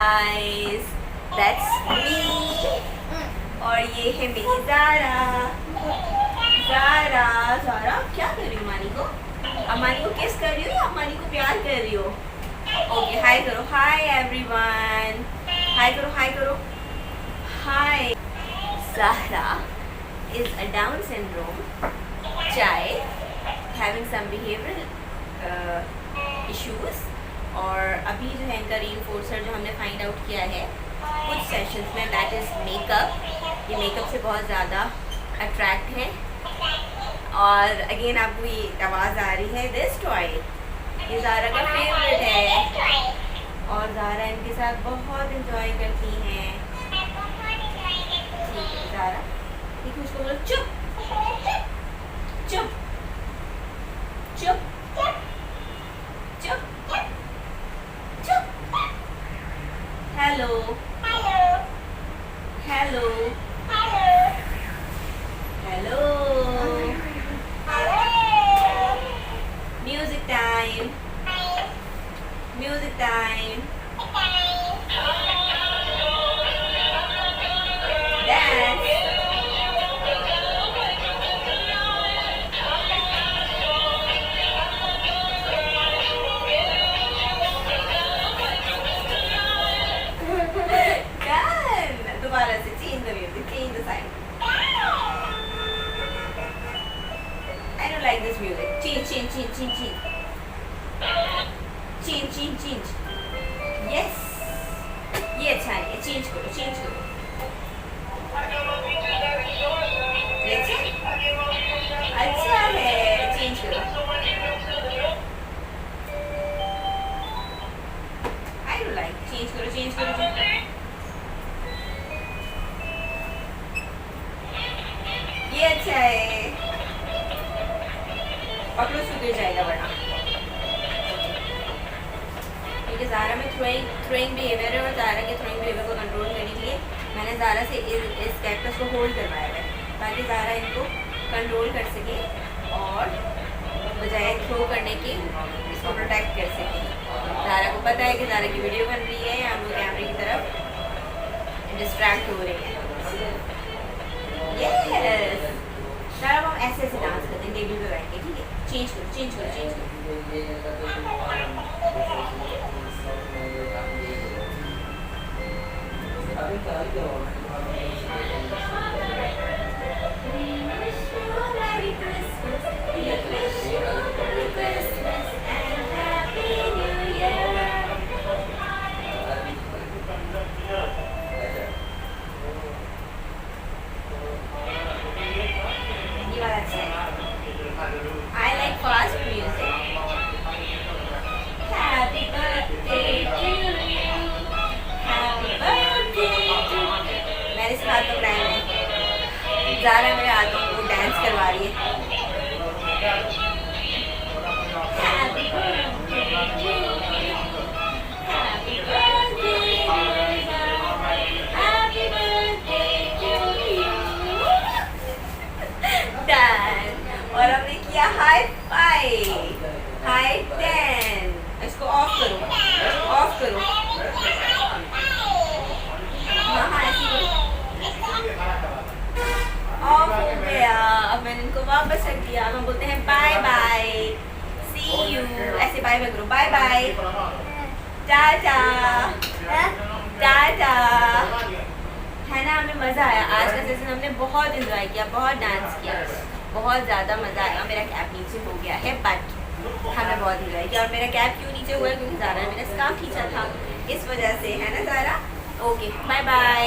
guys, that's me. और ये है मेरी ज़ारा। ज़ारा क्या कर रही हो अमानी को? अमानी को किस कर रही हो या अमानी को प्यार कर रही हो? ओके, हाय करो। हाय एवरीवन, हाय करो, हाय करो, हाय। Zahra is a Down syndrome child having some behavioral issues। और अभी जो है इनका रीइंफोर्सर जो हमने फाइंड आउट किया है कुछ सेशंस में, दैट इज़ मेकअप। ये मेकअप से बहुत ज़्यादा अट्रैक्ट है। और अगेन आपको ये आवाज़ आ रही है, दिस टॉय ये ज़ारा का फेवरेट है और ज़ारा इनके साथ बहुत इंजॉय करती हैं। ठीक है ज़ारा, देखिए उसको बोलो चुप चुप चुप चुप चुप। Hello hello hello. Music time, music time. Dance. दोबारा से change the music, change the side. I don't like this music. Change, change, change, change, change. Change, change, change. Yes. ये अच्छा है, चेंज करो, चेंज करो। ये अच्छा है, चेंज करो। I don't like. चेंज करो, चेंज करो, चेंज करो। ये अच्छा है, पकड़ो उसको गिर जाएगा वरना। क्योंकि ज़ारा में थ्रोइंग बिहेवियर है और ज़ारा के थ्रोइंग बिहेवियर को कंट्रोल करने के लिए मैंने ज़ारा से इस कैक्टस को होल्ड करवाया है ताकि ज़ारा इनको कंट्रोल कर सके और बजाय थ्रो करने के इसको प्रोटेक्ट कर सके। ज़ारा को पता है कि ज़ारा की वीडियो बन रही है या हम लोग कैमरे की तरफ डिस्ट्रैक्ट हो रहे हैं। यस, ज़ारा हम ऐसे ऐसे डांस करते हैं टेबल पे बैठ के। ठीक है, चेंज करो, चेंज करो, चेंज करो। I like fast music. Happy birthday to you. Happy birthday to you. मेरे इस हाथ को टाइम है। ज़ारा मेरे हाथों को डांस करवा रही है। Happy birthday to you. Happy birthday dear Zahra. Happy birthday to you. Done. और हमने किया हाई 5, हाई 10। इसको ऑफ करो, ऑफ करो। हाँ ऐसे करो। ऑफ हो गया। अब मैंने इनको वापस रख दिया। हम बोलते हैं बाय बाय, सी यू। ऐसे बाय बाय करो, बाय बाय, टाटा टाटा। है ना, हमें मज़ा आया आज का सेशन। हमने बहुत इंजॉय किया, बहुत डांस किया, बहुत ज़्यादा मज़ा आया। मेरा कैप नीचे हो गया है बट हमने बहुत इंजॉय किया। और मेरा कैप क्यों नीचे हुआ है? क्योंकि ज़ारा ने मेरा स्कार्फ खींचा था, इस वजह से। है ना ज़ारा? Okay, bye bye.